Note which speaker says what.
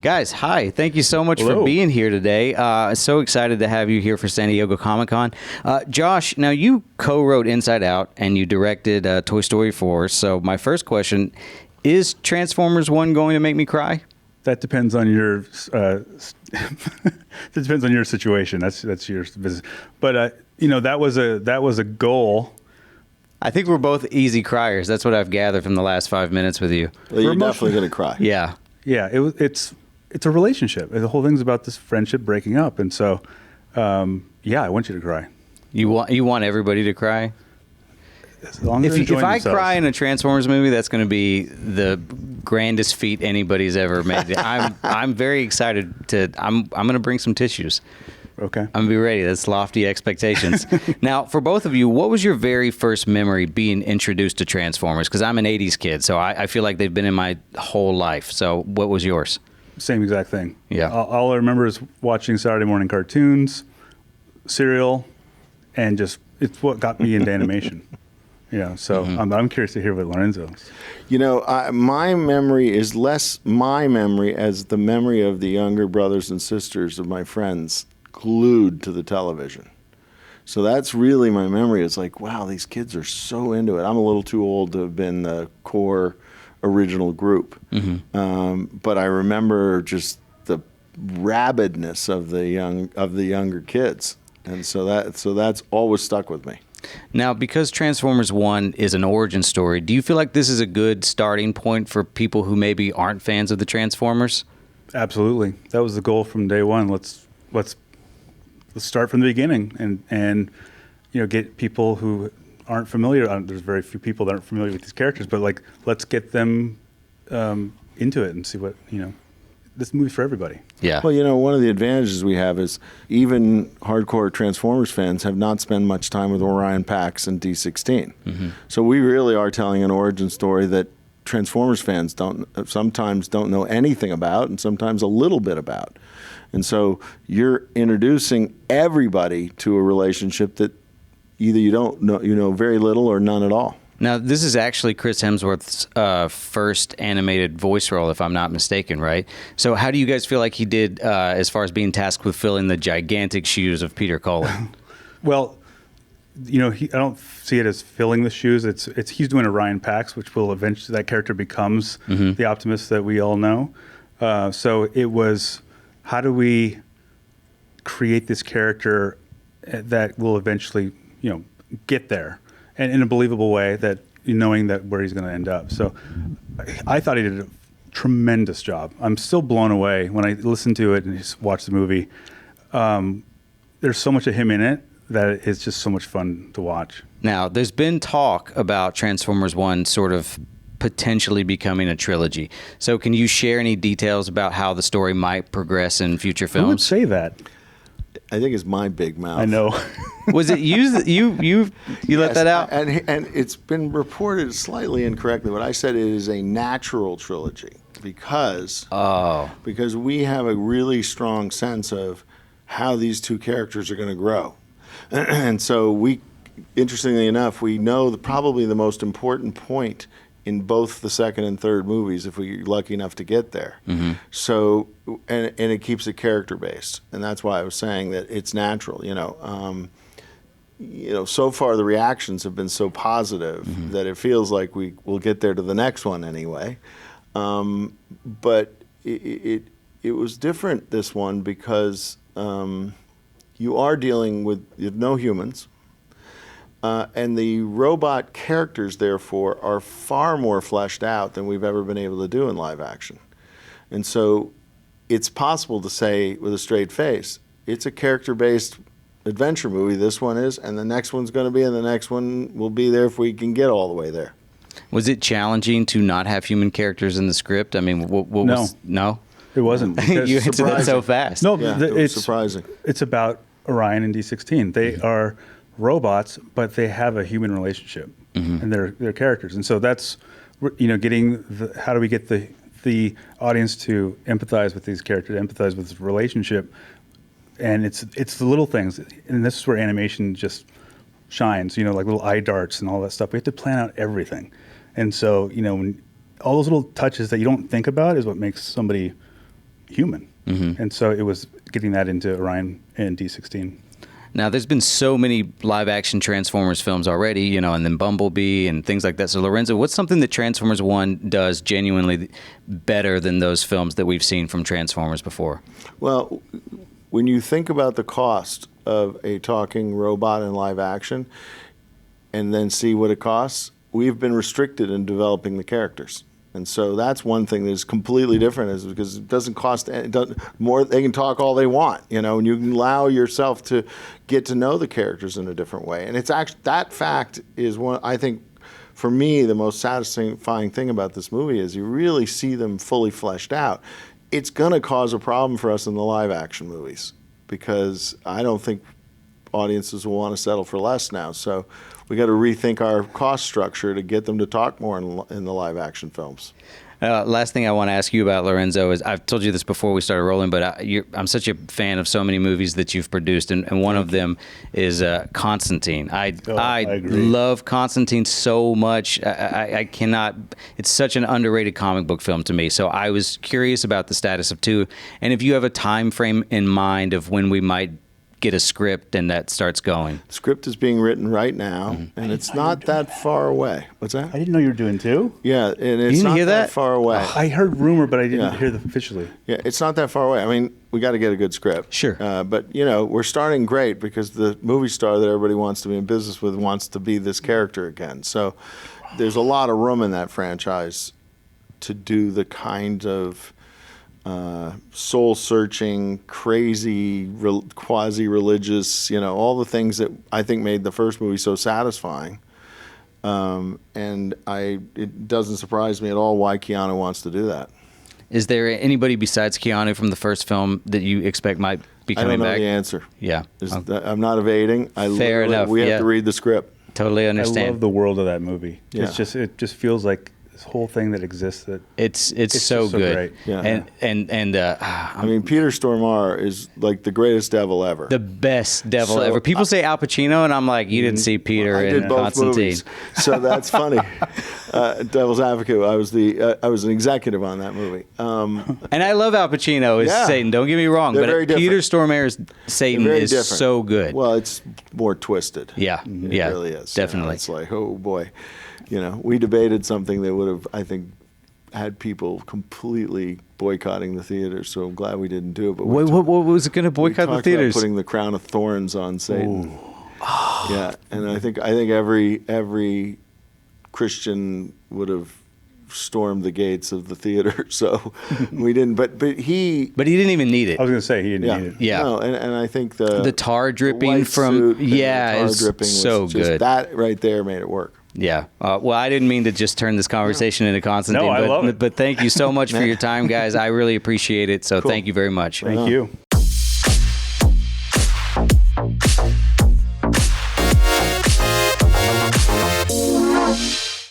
Speaker 1: Guys, hi. Thank you so much
Speaker 2: Hello.
Speaker 1: for being here today. So excited to have you here for San Diego Comic-Con. Josh, now you co-wrote Inside Out and you directed Toy Story 4. So my first question, is Transformers 1 going to make me cry?
Speaker 2: That depends on your that depends on your situation. That's your business. But that was a goal.
Speaker 1: I think we're both easy criers. That's what I've gathered from the last 5 minutes with you.
Speaker 3: Well, you're definitely going to cry.
Speaker 1: Yeah.
Speaker 2: Yeah, it's a relationship. The whole thing's about this friendship breaking up, and so I want you to cry.
Speaker 1: You want everybody to cry?
Speaker 2: As long as
Speaker 1: If
Speaker 2: they're enjoying
Speaker 1: I
Speaker 2: themselves.
Speaker 1: cry in a Transformers movie, that's going to be the grandest feat anybody's ever made. I'm very excited to. I'm going to bring some tissues.
Speaker 2: Okay.
Speaker 1: I'm going to be ready. That's lofty expectations. Now, for both of you, what was your very first memory being introduced to Transformers? Because I'm an 80s kid, so I feel like they've been in my whole life. So what was yours?
Speaker 2: Same exact thing.
Speaker 1: Yeah.
Speaker 2: All I remember is watching Saturday morning cartoons, cereal, and just it's what got me into animation. Yeah. So I'm curious to hear what Lorenzo's.
Speaker 3: My memory is less my memory as the memory of the younger brothers and sisters of my friends glued to the television. So that's really my memory. It's like, wow, these kids are so into it. I'm a little too old to have been the core original group. But I remember just the rabidness of the younger kids. And so that's always stuck with me.
Speaker 1: Now, because Transformers 1 is an origin story, do you feel like this is a good starting point for people who maybe aren't fans of the Transformers?
Speaker 2: Absolutely. That was the goal from day one. Let's start from the beginning and get people who aren't familiar. There's very few people that aren't familiar with these characters, but let's get them into it and see what this movie's for everybody.
Speaker 1: Yeah.
Speaker 3: Well, one of the advantages we have is even hardcore Transformers fans have not spent much time with Orion Pax and D16. So we really are telling an origin story that Transformers fans sometimes don't know anything about and sometimes a little bit about. And so you're introducing everybody to a relationship that either you don't know, very little or none at all.
Speaker 1: Now, this is actually Chris Hemsworth's first animated voice role, if I'm not mistaken, right? So how do you guys feel like he did as far as being tasked with filling the gigantic shoes of Peter Cullen?
Speaker 2: Well, I don't see it as filling the shoes. It's he's doing Orion Pax, which will eventually, that character becomes the Optimus that we all know. So it was, how do we create this character that will eventually, get there, and in a believable way, that knowing that where he's going to end up. So I thought he did a tremendous job. I'm still blown away when I listen to it and just watch the movie. There's so much of him in it that it's just so much fun to watch.
Speaker 1: Now, there's been talk about Transformers 1 sort of potentially becoming a trilogy. So can you share any details about how the story might progress in future films?
Speaker 2: Who would say that?
Speaker 3: I think it's my big mouth.
Speaker 2: I know.
Speaker 1: Was it you let
Speaker 3: Yes,
Speaker 1: that out?
Speaker 3: And it's been reported slightly incorrectly, but I said it is a natural trilogy because we have a really strong sense of how these two characters are going to grow. And so interestingly enough, we know probably the most important point in both the second and third movies, if we're lucky enough to get there. So, and it keeps it character based, and that's why I was saying that it's natural. So far the reactions have been so positive that it feels like we'll get there to the next one anyway. But it was different, this one, because you are dealing with no humans. And the robot characters, therefore, are far more fleshed out than we've ever been able to do in live action. And so it's possible to say with a straight face, it's a character-based adventure movie, this one is, and the next one's going to be, and the next one will be there if we can get all the way there.
Speaker 1: Was it challenging to not have human characters in the script? I mean, what was... No?
Speaker 2: It wasn't.
Speaker 1: You answered that so fast.
Speaker 2: No,
Speaker 3: Yeah, it was surprising.
Speaker 2: It's about Orion and D16. They are robots, but they have a human relationship, and they're characters. And so that's, getting how do we get the audience to empathize with these characters, empathize with this relationship, and it's the little things, and this is where animation just shines. Like little eye darts and all that stuff. We have to plan out everything, and so when all those little touches that you don't think about is what makes somebody human. And so it was getting that into Orion and D16.
Speaker 1: Now, there's been so many live-action Transformers films already, you know, and then Bumblebee and things like that. So, Lorenzo, what's something that Transformers 1 does genuinely better than those films that we've seen from Transformers before?
Speaker 3: Well, when you think about the cost of a talking robot in live action and then see what it costs, we've been restricted in developing the characters. And so that's one thing that's completely different, is because it doesn't cost more. They can talk all they want, you know, and you can allow yourself to get to know the characters in a different way. And it's actually, that fact is one, I think, for me, the most satisfying thing about this movie is you really see them fully fleshed out. It's going to cause a problem for us in the live action movies, because I don't think audiences will want to settle for less now. So we got to rethink our cost structure to get them to talk more in the live action films.
Speaker 1: Last thing I want to ask you about, Lorenzo, is I've told you this before we started rolling, but I'm such a fan of so many movies that you've produced, and one of them is Constantine. I love Constantine so much. I cannot. It's such an underrated comic book film to me. So I was curious about the status of 2, and if you have a time frame in mind of when we might get a script and that starts going.
Speaker 3: The script is being written right now, and it's not that far away. What's that?
Speaker 2: I didn't know you were doing 2.
Speaker 3: Yeah, and it's not that far away.
Speaker 2: I heard rumor, but I didn't hear the officially.
Speaker 3: Yeah, it's not that far away. I mean, we got to get a good script.
Speaker 1: Sure.
Speaker 3: But, you know, we're starting great because the movie star that everybody wants to be in business with wants to be this character again. So there's a lot of room in that franchise to do the kind of soul-searching, crazy, quasi-religious, you know, all the things that I think made the first movie so satisfying. And it doesn't surprise me at all why Keanu wants to do that.
Speaker 1: Is there anybody besides Keanu from the first film that you expect might be coming back?
Speaker 3: I don't know the answer.
Speaker 1: Yeah.
Speaker 3: I'm not evading.
Speaker 1: Fair enough.
Speaker 3: We have to read the script.
Speaker 1: Totally understand.
Speaker 2: I love the world of that movie.
Speaker 3: Yeah.
Speaker 2: It just feels like this whole thing that exists. That
Speaker 1: it's so good.
Speaker 2: Great.
Speaker 3: Yeah.
Speaker 1: And
Speaker 3: I mean, Peter Stormare is like the greatest devil ever.
Speaker 1: The best devil ever. People say Al Pacino, and I'm like, you didn't see Peter in Constantine.
Speaker 3: Movies, so that's funny. Devil's Advocate. I was an executive on that movie.
Speaker 1: And I love Al Pacino as Satan. Don't get me wrong,
Speaker 3: They're very
Speaker 1: but Peter
Speaker 3: different.
Speaker 1: Stormare's Satan is
Speaker 3: different.
Speaker 1: so good.
Speaker 3: Well, it's more twisted.
Speaker 1: Yeah,
Speaker 3: It
Speaker 1: yeah,
Speaker 3: really is.
Speaker 1: definitely.
Speaker 3: You know, it's like, oh boy, you know, we debated something that would have, I think, had people completely boycotting the theaters. So I'm glad we didn't do it. But
Speaker 1: what was it going to boycott the theaters?
Speaker 3: About putting the crown of thorns on Satan. Yeah, and I think every Christian would have stormed the gates of the theater. So we didn't. But he
Speaker 1: didn't even need it.
Speaker 2: I was going to say he didn't need it.
Speaker 1: Yeah.
Speaker 3: No, and I think the
Speaker 1: tar dripping
Speaker 3: white
Speaker 1: from
Speaker 3: suit and the tar
Speaker 1: is
Speaker 3: dripping
Speaker 1: so
Speaker 3: was just,
Speaker 1: good.
Speaker 3: That right there made it work.
Speaker 1: Yeah. Well, I didn't mean to just turn this conversation into Constantine.
Speaker 2: No, I love it.
Speaker 1: But thank you so much for your time, guys. I really appreciate it. So thank you very much.
Speaker 2: Thank you.